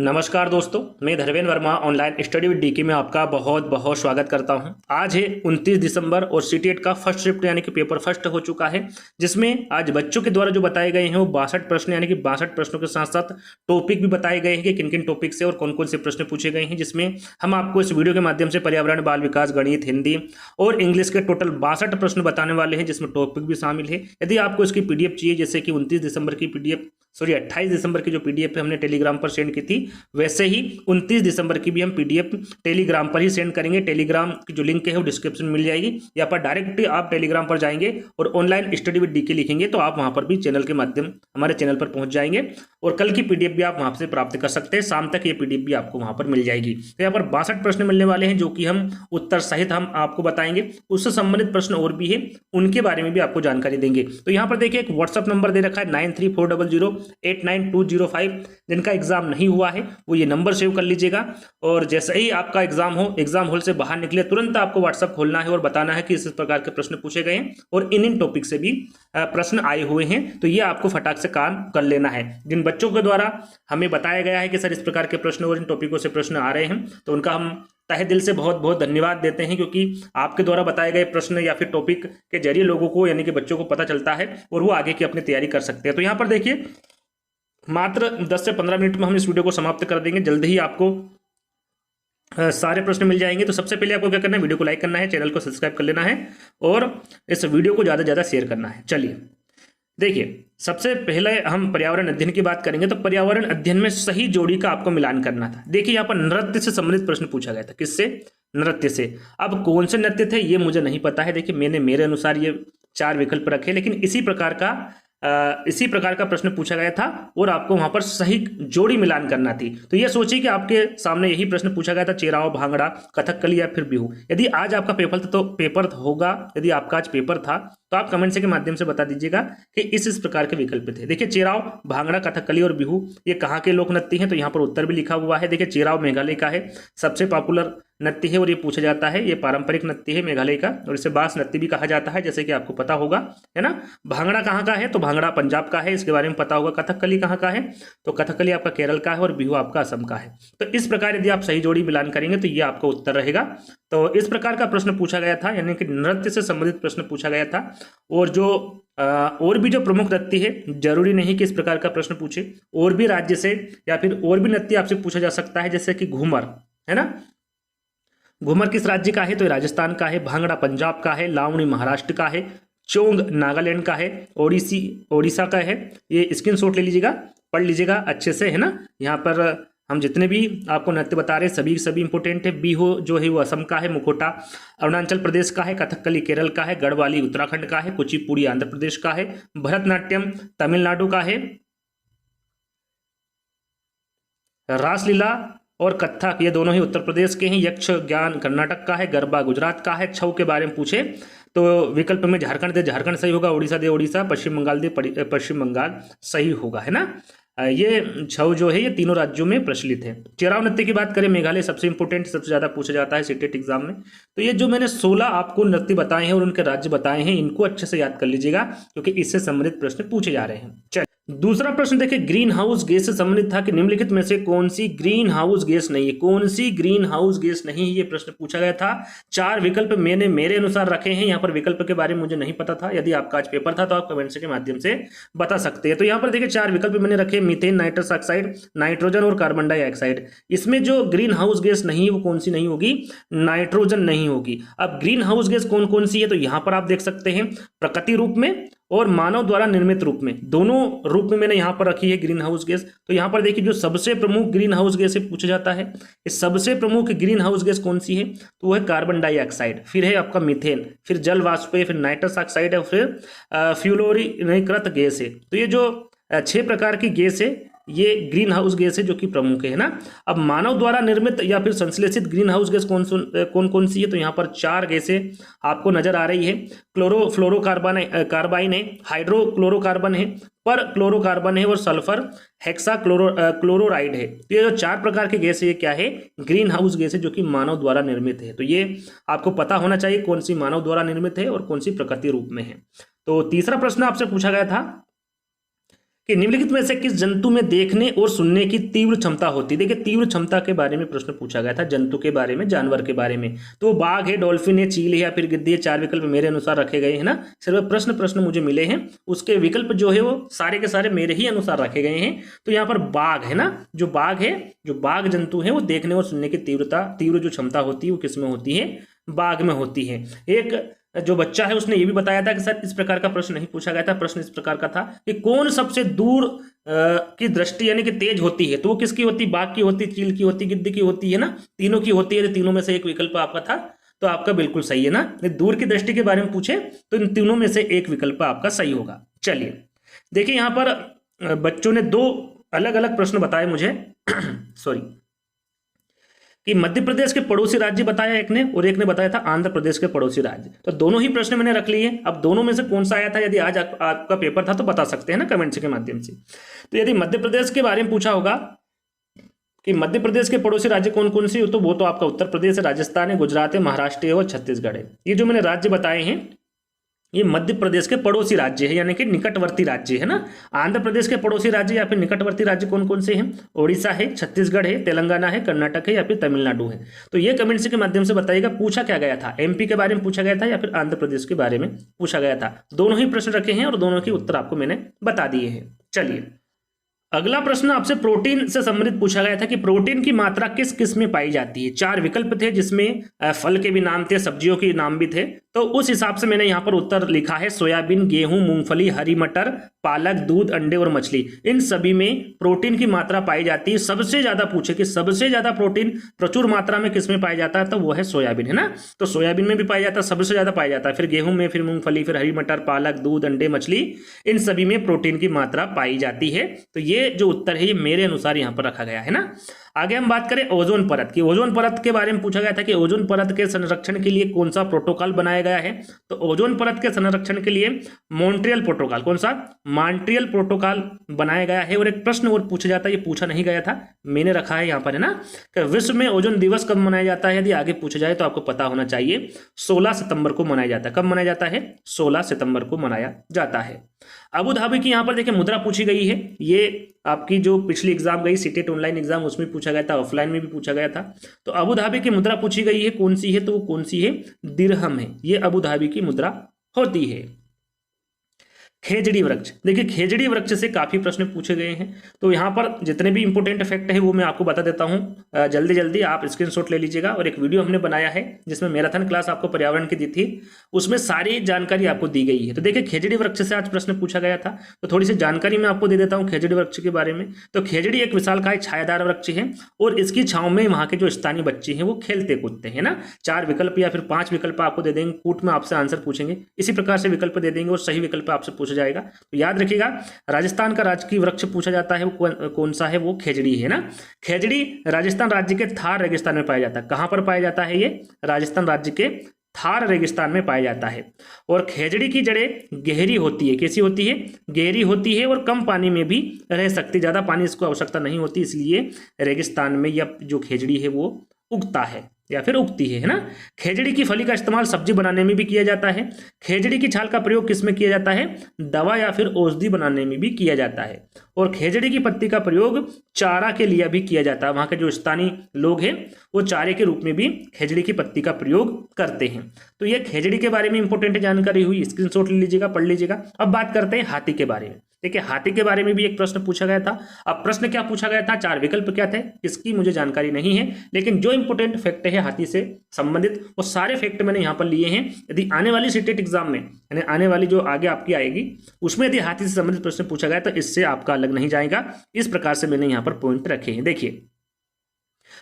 नमस्कार दोस्तों, मैं Dharmendra Verma online study with DK में आपका बहुत बहुत स्वागत करता हूं। आज है 29 दिसंबर और सीटेट का फर्स्ट शिफ्ट यानी कि पेपर फर्स्ट हो चुका है, जिसमें आज बच्चों के द्वारा जो बताए गए हैं वो 62 प्रश्न यानी कि 62 प्रश्नों के साथ साथ टॉपिक भी बताए गए हैं कि किन किन टॉपिक से और कौन कौन से प्रश्न पूछे गए हैं, जिसमें हम आपको इस वीडियो के माध्यम से पर्यावरण, बाल विकास, गणित, हिंदी और इंग्लिश के टोटल 62 प्रश्न बताने वाले हैं, जिसमें टॉपिक भी शामिल है। यदि आपको इसकी पीडीएफ चाहिए, जैसे कि 29 दिसंबर की पीडीएफ 28 दिसंबर की जो पीडीएफ हमने टेलीग्राम पर सेंड की थी, वैसे ही 29 दिसंबर की भी हम पीडीएफ टेलीग्राम पर ही सेंड करेंगे। टेलीग्राम की जो लिंक है वो डिस्क्रिप्शन में मिल जाएगी, या पर डायरेक्ट आप टेलीग्राम पर जाएंगे और ऑनलाइन स्टडी विद डीके लिखेंगे तो आप वहां पर भी चैनल के माध्यम हमारे चैनल पर पहुंच जाएंगे और कल की पीडीएफ भी आप वहां से प्राप्त कर सकते हैं। शाम तक ये पीडीएफ भी आपको वहां पर मिल जाएगी। तो यहाँ पर 62 प्रश्न मिलने वाले हैं, जो कि हम उत्तर सहित हम आपको बताएंगे। उससे संबंधित प्रश्न और भी है, उनके बारे में भी आपको जानकारी देंगे। तो यहाँ पर देखिए एक व्हाट्सअप नंबर दे रखा है 9340089205। जिनका एग्जाम नहीं हुआ है वो ये नंबर सेव कर लीजिएगा, और जैसे ही आपका एग्जाम हो, एग्जाम हॉल से बाहर निकले तुरंत आपको व्हाट्सअप खोलना है और बताना है कि इस प्रकार के प्रश्न पूछे गए हैं और इन टॉपिक से भी प्रश्न आए हुए हैं। तो ये आपको फटाक से काम कर लेना है। जिन बच्चों के द्वारा हमें बताया गया है कि सर इस प्रकार के प्रश्न और इन टॉपिकों से प्रश्न आ रहे हैं, तो उनका हम तहे दिल से बहुत बहुत धन्यवाद देते हैं, क्योंकि आपके द्वारा बताए गए प्रश्न या फिर टॉपिक के जरिए लोगों को यानी कि बच्चों को पता चलता है और वो आगे की अपनी तैयारी कर सकते हैं। तो यहाँ पर देखिए मात्र 10 से 15 मिनट में हम इस वीडियो को समाप्त कर देंगे। जल्द ही आपको सारे प्रश्न मिल जाएंगे। तो सबसे पहले आपको क्या करना है, वीडियो को लाइक करना है, चैनल को सब्सक्राइब कर लेना है और इस वीडियो को ज़्यादा से ज़्यादा शेयर करना है। चलिए देखिए, सबसे पहले हम पर्यावरण अध्ययन की बात करेंगे। तो पर्यावरण अध्ययन में सही जोड़ी का आपको मिलान करना था। देखिए यहाँ पर नृत्य से संबंधित प्रश्न पूछा गया था। किससे? नृत्य से। अब कौन से नृत्य थे ये मुझे नहीं पता है। देखिए मैंने मेरे अनुसार ये 4 विकल्प रखे, लेकिन इसी प्रकार का प्रश्न पूछा गया था और आपको वहां पर सही जोड़ी मिलान करना थी। तो ये सोचिए कि आपके सामने यही प्रश्न पूछा गया था, चेराव, भांगड़ा, कथकली या फिर बिहू। यदि आज आपका पेपर होगा, यदि आपका आज पेपर था तो आप कमेंट से के माध्यम से बता दीजिएगा कि इस प्रकार के विकल्प थे। देखिए चेराव, भांगड़ा, कथकली और बिहू ये कहाँ के लोक नृत्य हैं, तो यहाँ पर उत्तर भी लिखा हुआ है। देखिए चेराव मेघालय का है, सबसे पॉपुलर नृत्य है और ये पूछा जाता है। ये पारंपरिक नृत्य है मेघालय का और इसे बास नृत्य भी कहा जाता है, जैसे कि आपको पता होगा, है ना। भांगड़ा कहाँ का है, तो भांगड़ा पंजाब का है, इसके बारे में पता होगा। कथकली कहाँ का है, तो कथकली आपका केरल का है और बिहू आपका असम का है। तो इस प्रकार यदि आप सही जोड़ी मिलान करेंगे तो ये आपका उत्तर रहेगा। तो इस प्रकार का प्रश्न पूछा गया था, यानी कि नृत्य से संबंधित प्रश्न पूछा गया था। और भी जो प्रमुख नृत्य है, जरूरी नहीं कि इस प्रकार का प्रश्न पूछे, और भी राज्य से या फिर और भी नृत्य आपसे पूछा जा सकता है, जैसे कि घूमर, है ना। घूमर किस राज्य का है, तो राजस्थान का है। भांगड़ा पंजाब का है। लावणी महाराष्ट्र का है। चोंग नागालैंड का है। ओडिशा का है। ये स्क्रीनशॉट ले लीजिएगा, पढ़ लीजिएगा अच्छे से, है ना। यहाँ पर हम जितने भी आपको नृत्य बता रहे हैं सभी इंपॉर्टेंट है। बिहू जो है वो असम का है। मुखोटा अरुणाचल प्रदेश का है। कथकली केरल का है। गढ़वाली उत्तराखंड का है। कुचिपुड़ी आंध्र प्रदेश का है। भरतनाट्यम तमिलनाडु का है। रासलीला और कत्थक ये दोनों ही उत्तर प्रदेश के हैं। यक्ष ज्ञान कर्नाटक का है। गरबा गुजरात का है। छऊ के बारे में पूछे तो विकल्प में झारखंड दे झारखंड सही होगा। उड़ीसा दे उड़ीसा। पश्चिम बंगाल दे पश्चिम बंगाल सही होगा, है ना। ये छऊ जो है ये तीनों राज्यों में प्रचलित है। चेराव नृत्य की बात करें, मेघालय सबसे इंपॉर्टेंट, सबसे ज्यादा पूछा जाता है सीटेट एग्जाम में। तो ये जो मैंने 16 आपको नृत्य बताए हैं और उनके राज्य बताए हैं, इनको अच्छे से याद कर लीजिएगा, क्योंकि इससे संबंधित प्रश्न पूछे जा रहे हैं। चलिए दूसरा प्रश्न देखिए, ग्रीन हाउस गैस से संबंधित था कि निम्नलिखित में से कौन सी ग्रीन हाउस गैस नहीं है। कौन सी ग्रीन हाउस गैस नहीं है, ये प्रश्न पूछा गया था। 4 विकल्प मैंने मेरे अनुसार रखे हैं। यहाँ पर विकल्प के बारे में मुझे नहीं पता था। यदि आपका आज पेपर था तो आप कमेंट के माध्यम से बता सकते हैं। तो यहाँ पर देखिए 4 विकल्प मैंने रखे, मीथेन, नाइट्रस ऑक्साइड, नाइट्रोजन और कार्बन डाइऑक्साइड। इसमें जो ग्रीन हाउस गैस नहीं है वो कौन सी नहीं होगी, नाइट्रोजन नहीं होगी। अब ग्रीन हाउस गैस कौन कौन सी है, तो यहाँ पर आप देख सकते हैं प्रकृति रूप में और मानव द्वारा निर्मित रूप में, दोनों रूप में मैंने यहां पर रखी है ग्रीन हाउस गैस। तो यहां पर देखिए जो सबसे प्रमुख ग्रीन हाउस गैस से पूछा जाता है, इस सबसे प्रमुख ग्रीन हाउस गैस कौन सी है, तो वो है कार्बन डाइऑक्साइड, फिर है आपका मीथेन, फिर जल वाष्प है, फिर नाइट्रस ऑक्साइड है, फिर फ्यूलोरीकृत गैस है। तो ये जो 6 प्रकार की गैस है ये ग्रीन हाउस गैस है जो कि प्रमुख है ना। अब मानव द्वारा निर्मित या फिर संश्लेषित ग्रीन हाउस गैस कौन कौन सी है, तो यहाँ पर 4 गैसें आपको नजर आ रही है। कार्बाइन है, हाइड्रोक्लोरोकार्बन है, पर क्लोरोकार्बन है और सल्फर हेक्सा क्लोराइड है। तो ये जो 4 प्रकार के गैस है ये क्या है, ग्रीन हाउस गैस है जो कि मानव द्वारा निर्मित है। तो ये आपको पता होना चाहिए कौन सी मानव द्वारा निर्मित है और कौन सी प्रकृति रूप में है। तो तीसरा प्रश्न आपसे पूछा गया था कि निम्नलिखित में से किस जंतु में देखने और सुनने की तीव्र क्षमता होती है। देखिए तीव्र क्षमता के बारे में प्रश्न पूछा गया था, जंतु के बारे में, जानवर के बारे में। तो बाघ है, डॉल्फिन है, चील है या फिर गिद्धी है। 4 विकल्प मेरे अनुसार रखे गए हैं ना, सिर्फ प्रश्न मुझे मिले हैं, उसके विकल्प जो है वो सारे के सारे मेरे ही अनुसार रखे गए हैं। तो यहाँ पर बाघ है ना, जो बाघ जंतु है वो देखने और सुनने की तीव्र जो क्षमता होती है वो किसमें होती है, बाघ में होती है। एक जो बच्चा है उसने ये भी बताया था कि सर इस प्रकार का प्रश्न नहीं पूछा गया था, प्रश्न इस प्रकार का था कि कौन सबसे दूर की दृष्टि यानी कि तेज होती है, तो वो किसकी होती, बाघ की होती, चील की होती, गिद्ध की होती है ना, तीनों की होती है। तो तीनों में से एक विकल्प आपका था, तो आपका बिल्कुल सही है ना। दूर की दृष्टि के बारे में पूछे तो इन तीनों में से एक विकल्प आपका सही होगा। चलिए देखिए यहाँ पर बच्चों ने 2 अलग अलग प्रश्न बताए मुझे सॉरी, कि मध्य प्रदेश के पड़ोसी राज्य बताया एक ने, और एक ने बताया था आंध्र प्रदेश के पड़ोसी राज्य। तो दोनों ही प्रश्न मैंने रख लिए। अब दोनों में से कौन सा आया था, यदि आज आपका पेपर था तो बता सकते हैं ना कमेंट्स के माध्यम से। तो यदि मध्य प्रदेश के बारे में पूछा होगा कि मध्य प्रदेश के पड़ोसी राज्य कौन कौन से, तो वो तो आपका उत्तर प्रदेश है, राजस्थान है, गुजरात है, महाराष्ट्र है और छत्तीसगढ़ है। ये जो मैंने राज्य बताए हैं ये मध्य प्रदेश के पड़ोसी राज्य है, यानी कि निकटवर्ती राज्य है ना। आंध्र प्रदेश के पड़ोसी राज्य या फिर निकटवर्ती राज्य कौन कौन से हैं, ओडिशा है, छत्तीसगढ़ है, तेलंगाना है, कर्नाटक है या फिर तमिलनाडु है। तो ये कमेंट्स के माध्यम से बताइएगा पूछा क्या गया था, एमपी के बारे में पूछा गया था या फिर आंध्र प्रदेश के बारे में पूछा गया था। दोनों ही प्रश्न रखे हैं और दोनों के उत्तर आपको मैंने बता दिए हैं। चलिए अगला प्रश्न आपसे प्रोटीन से संबंधित पूछा गया था कि प्रोटीन की मात्रा किस किस में पाई जाती है। 4 विकल्प थे जिसमें फल के भी नाम थे, सब्जियों के नाम भी थे। तो उस हिसाब से मैंने यहाँ पर उत्तर लिखा है, सोयाबीन, गेहूं, मूंगफली, हरी मटर, पालक, दूध, अंडे और मछली, इन सभी में प्रोटीन की मात्रा पाई जाती है। सबसे ज्यादा पूछे कि सबसे ज्यादा प्रोटीन प्रचुर मात्रा में किस में पाया जाता है, तो वो है सोयाबीन है ना। तो सोयाबीन में भी पाया जाता है, सबसे ज्यादा पाया जाता है, फिर गेहूं में, फिर मूंगफली, फिर हरी मटर, पालक, दूध, अंडे, मछली, इन सभी में प्रोटीन की मात्रा पाई जाती है। तो ये जो उत्तर है ये मेरे अनुसार यहाँ पर रखा गया है ना। आगे हम बात करें ओजोन परत की। ओजोन परत के बारे में पूछा गया था कि ओजोन परत के संरक्षण के लिए कौन सा प्रोटोकॉल बनाया गया है। तो ओजोन परत के संरक्षण के लिए मॉन्ट्रियल प्रोटोकॉल, कौन सा, मॉन्ट्रियल प्रोटोकॉल बनाया गया है। और एक प्रश्न और पूछा जाता है, ये पूछा नहीं गया था, मैंने रखा है यहाँ पर है ना, कि विश्व में ओजोन दिवस कब मनाया जाता है। यदि आगे पूछा जाए तो आपको पता होना चाहिए, 16 सितंबर को मनाया जाता है। कब मनाया जाता है, 16 सितंबर को मनाया जाता है। अबू धाबी की यहाँ पर देखिए मुद्रा पूछी गई है। ये आपकी जो पिछली एग्जाम गई सीटेट ऑनलाइन एग्जाम, उसमें पूछा गया था, ऑफलाइन में भी पूछा गया था। तो अबू धाबी की मुद्रा पूछी गई है, कौन सी है, तो वो कौन सी है, दिरहम है। ये अबू धाबी की मुद्रा होती है। खेजड़ी वृक्ष, देखिए खेजड़ी वृक्ष से काफी प्रश्न पूछे गए हैं। तो यहाँ पर जितने भी इंपॉर्टेंट फैक्ट है वो मैं आपको बता देता हूँ, जल्दी जल्दी आप स्क्रीनशॉट ले लीजिएगा। और एक वीडियो हमने बनाया है जिसमें मैराथन क्लास आपको पर्यावरण की दी थी, उसमें सारी जानकारी आपको दी गई है। तो देखिए खेजड़ी वृक्ष से आज प्रश्न पूछा गया था, तो थोड़ी सी जानकारी मैं आपको दे देता हूँ खेजड़ी वृक्ष के बारे में। तो खेजड़ी एक विशालकाय छायादार वृक्ष है और इसकी छांव में वहाँ के जो स्थानीय बच्चे हैं वो खेलते कूदते हैं ना। 4 विकल्प या फिर 5 विकल्प आपको दे देंगे, कूट में आपसे आंसर पूछेंगे, इसी प्रकार से विकल्प दे देंगे और सही विकल्प आपसे पूछा जाएगा। तो याद रखिएगा, राजस्थान का राजकीय वृक्ष पूछा जाता है, वो कौन सा है, वो खेजड़ी है ना। खेजड़ी राजस्थान राज्य के थार रेगिस्तान में पाया जाता है। कहां पर पाया जाता है, ये राजस्थान राज्य के थार रेगिस्तान में पाया जाता है। और खेजड़ी की जड़ें गहरी होती है, कैसी होती है, गहरी होती है और कम पानी में भी रह सकती, ज्यादा पानी इसको आवश्यकता नहीं होती, इसलिए रेगिस्तान में यह जो खेजड़ी है वो उगता है या फिर उगती है ना। खेजड़ी की फली का इस्तेमाल सब्जी बनाने में भी किया जाता है। खेजड़ी की छाल का प्रयोग किस में किया जाता है, दवा या फिर औषधि बनाने में भी किया जाता है। और खेजड़ी की पत्ती का प्रयोग चारा के लिए भी किया जाता है। वहाँ के जो स्थानीय लोग हैं वो चारे के रूप में भी खेजड़ी की पत्ती का प्रयोग करते हैं। तो ये खेजड़ी के बारे में इंपॉर्टेंट जानकारी हुई, स्क्रीनशॉट ले लीजिएगा, पढ़ लीजिएगा। अब बात करते हैं हाथी के बारे में। देखिए हाथी के बारे में भी एक प्रश्न पूछा गया था। अब प्रश्न क्या पूछा गया था, 4 विकल्प क्या थे, इसकी मुझे जानकारी नहीं है, लेकिन जो इंपॉर्टेंट फैक्ट है हाथी से संबंधित वो सारे फैक्ट मैंने यहाँ पर लिए हैं। यदि आने वाली सीटेट एग्जाम में, यानी आने वाली जो आगे आपकी आएगी, उसमें यदि हाथी से संबंधित प्रश्न पूछा गया तो इससे आपका अलग नहीं जाएगा। इस प्रकार से मैंने यहाँ पर पॉइंट रखे हैं। देखिए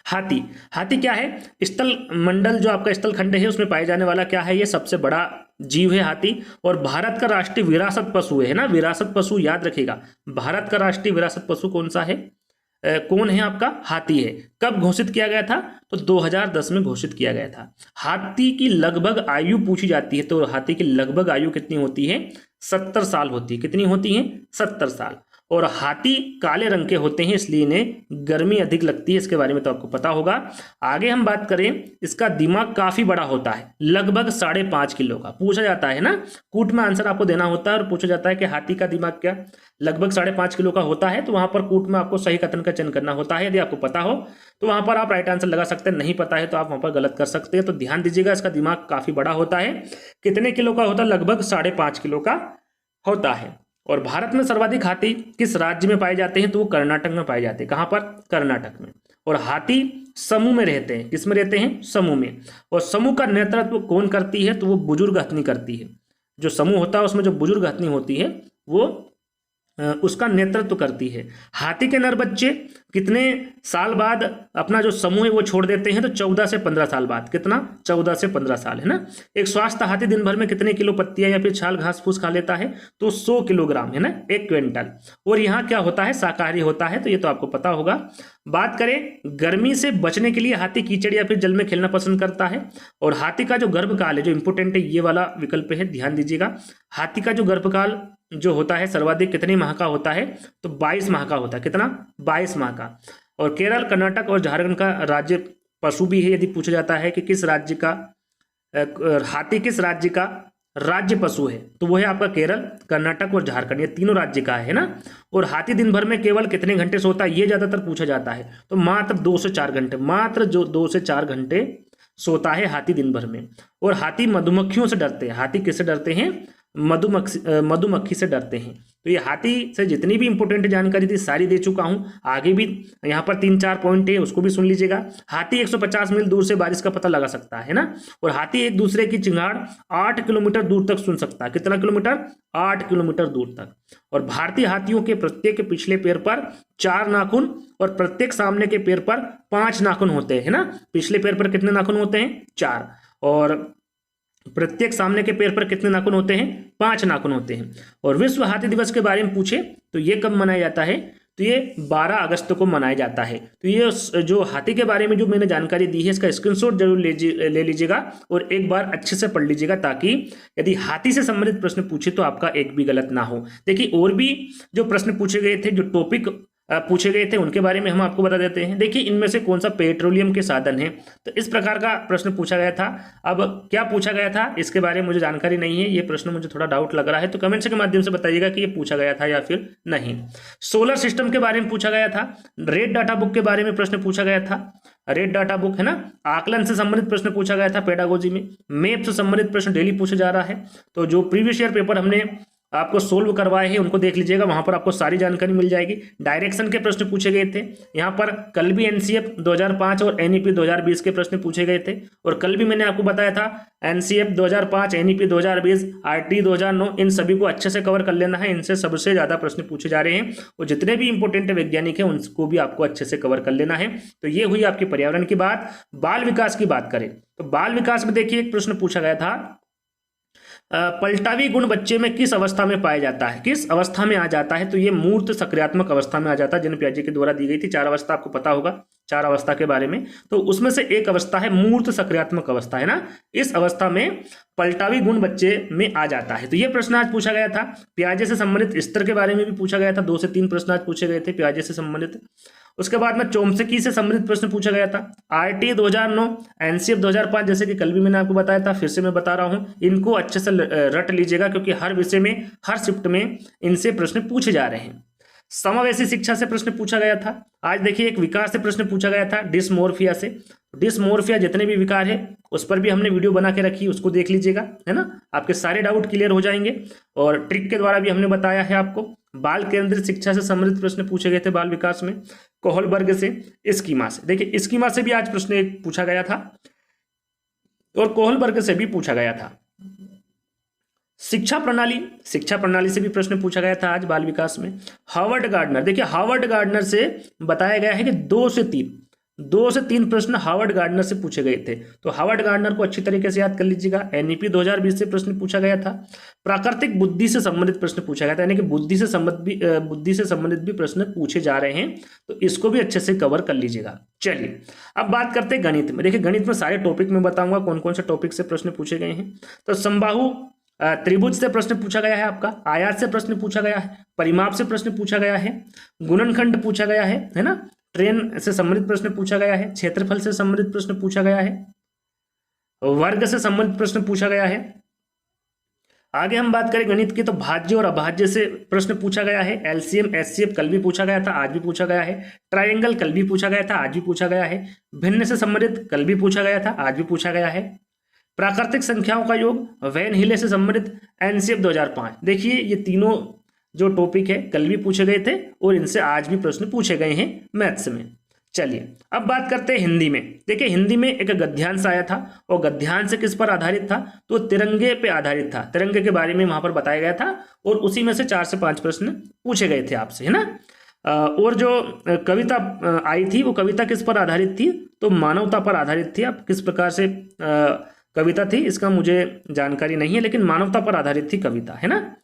हाथी क्या है, स्थल मंडल जो आपका स्थल खंड है उसमें पाए जाने वाला क्या है, ये सबसे बड़ा जीव है हाथी। और भारत का राष्ट्रीय विरासत पशु है ना, विरासत पशु याद रखिएगा। भारत का राष्ट्रीय विरासत पशु कौन सा है, कौन है आपका, हाथी है। कब घोषित किया गया था, तो 2010 में घोषित किया गया था। हाथी की लगभग आयु पूछी जाती है, तो हाथी की लगभग आयु कितनी होती है, 70 साल होती है। कितनी होती है, 70 साल। और हाथी काले रंग के होते हैं, इसलिए इन्हें गर्मी अधिक लगती है, इसके बारे में तो आपको पता होगा। आगे हम बात करें, इसका दिमाग काफी बड़ा होता है, लगभग 5.5 किलो का। पूछा जाता है ना, कूट में आंसर आपको देना होता है और पूछा जाता है कि हाथी का दिमाग क्या लगभग 5.5 किलो का होता है, तो वहां पर कूट में आपको सही कथन का चयन करना होता है। यदि आपको पता हो तो वहां पर आप राइट आंसर लगा सकते हैं, नहीं पता है तो आप वहां पर गलत कर सकते हैं। तो ध्यान दीजिएगा, इसका दिमाग काफी बड़ा होता है। कितने किलो का होता है? लगभग 5.5 किलो का होता है। और भारत में सर्वाधिक हाथी किस राज्य में पाए जाते हैं? तो वो कर्नाटक में पाए जाते हैं। कहां पर? कर्नाटक में। और हाथी समूह में रहते हैं। किस में रहते हैं? समूह में। और समूह का नेतृत्व कौन करती है? तो वो बुजुर्ग हथनी करती है। जो समूह होता है उसमें जो बुजुर्ग हथनी होती है वो उसका नेतृत्व करती है। हाथी के नर बच्चे कितने साल बाद अपना जो समूह है वो छोड़ देते हैं? तो 14 से 15 साल बाद। कितना? 14 से 15 साल, है ना। एक स्वस्थ हाथी दिन भर में कितने किलो पत्तियां या फिर छाल घास फूस खा लेता है? तो 100 किलोग्राम, है ना, 1 क्विंटल। और यहाँ क्या होता है? शाकाहारी होता है, तो ये तो आपको पता होगा। बात करें गर्मी से बचने के लिए हाथी कीचड़ या फिर जल में खेलना पसंद करता है। और हाथी का जो गर्भकाल है, जो इंपोर्टेंट है, ये वाला विकल्प है, ध्यान दीजिएगा। हाथी का जो गर्भकाल जो होता है सर्वाधिक कितने माह का होता है? तो 22 माह का होता है। कितना? 22 माह का। और केरल, कर्नाटक और झारखंड का राज्य पशु भी है। यदि पूछा जाता है कि किस राज्य का हाथी किस राज्य का राज्य पशु है, तो वो है आपका केरल, कर्नाटक और झारखंड, ये तीनों राज्य का है ना। और हाथी दिन भर में केवल कितने घंटे सोता है? ये ज्यादातर पूछा जाता है। तो मात्र 2 से 4 घंटे, मात्र जो 2 से 4 घंटे सोता है हाथी दिन भर में। और हाथी मधुमक्खियों से डरते हैं। हाथी किससे डरते हैं? मधुमक्खी से डरते हैं। तो ये हाथी से जितनी भी इंपोर्टेंट जानकारी थी सारी दे चुका हूं। आगे भी यहाँ पर 3-4 पॉइंट है, उसको भी सुन लीजिएगा। हाथी 150 मील दूर से बारिश का पता लगा सकता है ना। और हाथी एक दूसरे की चिंगाड़ 8 किलोमीटर दूर तक सुन सकता है। कितना किलोमीटर? 8 किलोमीटर दूर तक। और भारतीय हाथियों के प्रत्येक पिछले पैर पर 4 नाखून और प्रत्येक सामने के पैर पर 5 नाखून होते हैं ना। पिछले पैर पर कितने नाखून होते हैं? 4। और प्रत्येक सामने के पैर पर कितने नाखून होते हैं? 5 नाखून होते हैं। और विश्व हाथी दिवस के बारे में पूछे तो ये कब मनाया जाता है? तो ये 12 अगस्त को मनाया जाता है। तो ये जो हाथी के बारे में जो मैंने जानकारी दी है इसका स्क्रीनशॉट जरूर ले लीजिएगा और एक बार अच्छे से पढ़ लीजिएगा, ताकि यदि हाथी से संबंधित प्रश्न पूछे तो आपका एक भी गलत ना हो। देखिए और भी जो प्रश्न पूछे गए थे, जो टॉपिक पूछे गए थे, उनके बारे में हम आपको बता देते हैं। देखिए इनमें से कौन सा पेट्रोलियम के साधन है, तो इस प्रकार का प्रश्न पूछा गया था। अब क्या पूछा गया था इसके बारे में मुझे जानकारी नहीं है, ये प्रश्न मुझे थोड़ा डाउट लग रहा है, तो कमेंट्स के माध्यम से बताइएगा कि ये पूछा गया था या फिर नहीं। सोलर सिस्टम के बारे में पूछा गया था। रेड डाटा बुक के बारे में प्रश्न पूछा गया था। रेड डाटा बुक है ना। आकलन से संबंधित प्रश्न पूछा गया था पेडागोजी में। मैप से संबंधित प्रश्न डेली पूछा जा रहा है। तो जो प्रीवियस ईयर पेपर हमने आपको सोल्व करवाए हैं उनको देख लीजिएगा, वहां पर आपको सारी जानकारी मिल जाएगी। डायरेक्शन के प्रश्न पूछे गए थे। यहाँ पर कल भी एनसीएफ 2005 और एनईपी 2020 के प्रश्न पूछे गए थे। और कल भी मैंने आपको बताया था एनसीएफ 2005, एनईपी 2020, आरटी 2009, इन सभी को अच्छे से कवर कर लेना है। इनसे सबसे ज्यादा प्रश्न पूछे जा रहे हैं और जितने भी इंपोर्टेंट वैज्ञानिक हैं उनको भी आपको अच्छे से कवर कर लेना है। तो ये हुई आपकी पर्यावरण की बात। बाल विकास की बात करें तो बाल विकास में देखिए एक प्रश्न पूछा गया था, पलटावी गुण बच्चे में किस अवस्था में पाया जाता है? किस अवस्था में आ जाता है? तो ये मूर्त सक्रियात्मक अवस्था में आ जाता है, जिन पियाजे के द्वारा दी गई थी। 4 अवस्था आपको पता होगा, 4 अवस्था के बारे में। तो उसमें से एक अवस्था है मूर्त सक्रियात्मक अवस्था, है ना। इस अवस्था में पलटावी गुण बच्चे में आ जाता है। तो ये प्रश्न आज पूछा गया था। पियाजे से संबंधित स्तर के बारे में भी पूछा गया था। 2 से 3 प्रश्न आज पूछे गए थे पियाजे से संबंधित। उसके बाद में चोम्स्की से संबंधित प्रश्न पूछा गया था। आरटी 2009, एनसीएफ 2005, जैसे कि कल भी मैंने आपको बताया था, फिर से मैं बता रहा हूं। इनको अच्छे से रट लीजिएगा क्योंकि हर विषय में, हर शिफ्ट में इनसे प्रश्न पूछे जा रहे हैं। समावेशी शिक्षा से प्रश्न पूछा गया था। आज देखिए एक विकार से प्रश्न पूछा गया था, डिस्मोर्फिया से। डिस्मोर्फिया जितने भी विकार है उस पर भी हमने वीडियो बना के रखी, उसको देख लीजिएगा, है ना। आपके सारे डाउट क्लियर हो जाएंगे और ट्रिक के द्वारा भी हमने बताया है आपको। बाल केंद्रित शिक्षा से संबंधित प्रश्न पूछे गए थे बाल विकास में, कोहलबर्ग से, स्कीमा से। देखिए स्कीमा से भी आज प्रश्न एक पूछा गया था और कोहलबर्ग से भी पूछा गया था। शिक्षा प्रणाली से भी प्रश्न पूछा गया था आज बाल विकास में। हार्वर्ड गार्डनर, देखिए हार्वर्ड गार्डनर से बताया गया है कि 2 से 3 प्रश्न हार्वर्ड गार्डनर से पूछे गए थे। तो हार्वर्ड गार्डनर को अच्छी तरीके से याद कर लीजिएगा। एनईपी 2020 से प्रश्न पूछा गया था। प्राकृतिक बुद्धि से संबंधित प्रश्न पूछा गया था, यानी कि बुद्धि से संबंधित भी प्रश्न पूछे जा रहे हैं, तो इसको भी अच्छे से कवर कर लीजिएगा। चलिए अब बात करते हैं गणित में। देखिए गणित में सारे टॉपिक में बताऊंगा कौन कौन से टॉपिक से प्रश्न पूछे गए हैं। तो समबाहु त्रिभुज से प्रश्न पूछा गया है आपका, आयात से प्रश्न पूछा गया है, परिमाप से प्रश्न पूछा गया है, गुणनखंड पूछा गया है ना, ट्रेन से संबंधित प्रश्न पूछा गया है, क्षेत्रफल से संबंधित प्रश्न पूछा गया है, वर्ग से संबंधित प्रश्न पूछा गया है। आगे हम बात करें गणित की तो भाज्य और अभाज्य से प्रश्न पूछा गया है, एलसीएम एचसीएफ कल भी पूछा गया था, आज भी पूछा गया है, ट्रायंगल कल भी पूछा गया था, आज भी पूछा गया है, भिन्न से संबंधित कल भी पूछा गया था, आज भी पूछा गया है, प्राकृतिक संख्याओं का योग वैन हिले से संबंधित एनसीएफ 2005। देखिए ये तीनों जो टॉपिक है कल भी पूछे गए थे और इनसे आज भी प्रश्न पूछे गए हैं मैथ्स में। चलिए अब बात करते हैं हिंदी में। देखिए हिंदी में एक गद्यांश आया था और गद्यांश किस पर आधारित था, तो तिरंगे पे आधारित था, तिरंगे के बारे में वहां पर बताया गया था और उसी में से 4 से 5 प्रश्न पूछे गए थे आपसे, है ना। और जो कविता आई थी वो कविता किस पर आधारित थी, तो मानवता पर आधारित थी। अब किस प्रकार से कविता थी इसका मुझे जानकारी नहीं है, लेकिन मानवता पर आधारित थी कविता, है ना।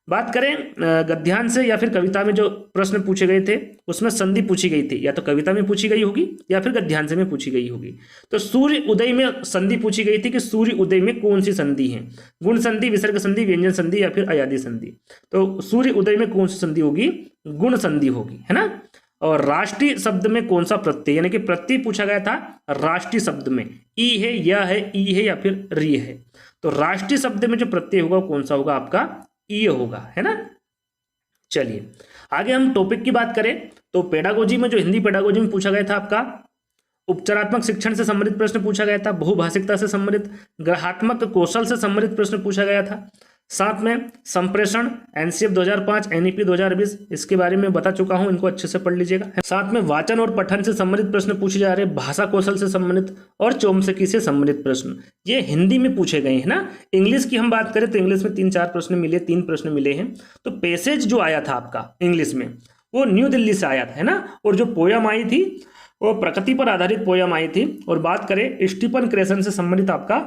बात करें गद्यांश से या फिर कविता में जो प्रश्न पूछे गए थे उसमें संधि पूछी गई थी, या तो कविता में पूछी गई होगी या फिर गद्यांश में पूछी गई होगी। तो सूर्य उदय में संधि पूछी गई थी कि सूर्य उदय में कौन सी संधि है, गुण संधि, विसर्ग संधि, व्यंजन संधि या फिर अयादी संधि। तो सूर्य उदय में कौन सी संधि होगी, गुण संधि होगी, है ना। और राष्ट्रीय शब्द में कौन सा प्रत्यय, यानी कि प्रत्यय पूछा गया था राष्ट्रीय शब्द में, ई है, या है, ई है या फिर री है। तो राष्ट्रीय शब्द में जो प्रत्यय होगा कौन सा होगा, आपका ई होगा, है ना। चलिए आगे हम टॉपिक की बात करें तो पेडागोजी में जो हिंदी पेडागोजी में पूछा गया था आपका उपचारात्मक शिक्षण से संबंधित प्रश्न पूछा गया था, बहुभाषिकता से संबंधित, ग्रहात्मक कौशल से संबंधित प्रश्न पूछा गया था, साथ में संप्रेषण एनसीएफ 2005, एनईपी 2020 इसके बारे में बता चुका हूं, इनको अच्छे से पढ़ लीजिएगा। साथ में वाचन और पठन से संबंधित प्रश्न पूछे जा रहे हैं, भाषा कौशल से संबंधित और चौमसकी से संबंधित प्रश्न ये हिंदी में पूछे गए हैं ना। इंग्लिश की हम बात करें तो इंग्लिश में 3 प्रश्न मिले, 3 प्रश्न मिले हैं। तो पैसेज जो आया था आपका इंग्लिश में वो न्यू दिल्ली से आया था, है ना। और जो पोयम आई थी वो प्रकृति पर आधारित पोयम आई थी। और बात करें स्टीफन क्रेसन से संबंधित आपका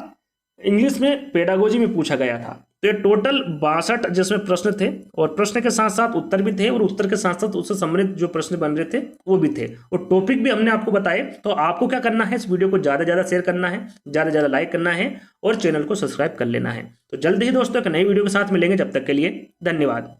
इंग्लिश में पेडागोजी में पूछा गया था। तो ये टोटल 62 जिसमें प्रश्न थे और प्रश्न के साथ साथ उत्तर भी थे और उत्तर के साथ साथ उससे संबंधित जो प्रश्न बन रहे थे वो भी थे और टॉपिक भी हमने आपको बताए। तो आपको क्या करना है, इस वीडियो को ज़्यादा से ज़्यादा शेयर करना है, ज़्यादा से ज़्यादा लाइक करना है और चैनल को सब्सक्राइब कर लेना है। तो जल्द ही दोस्तों एक नई वीडियो के साथ मिलेंगे, जब तक के लिए धन्यवाद।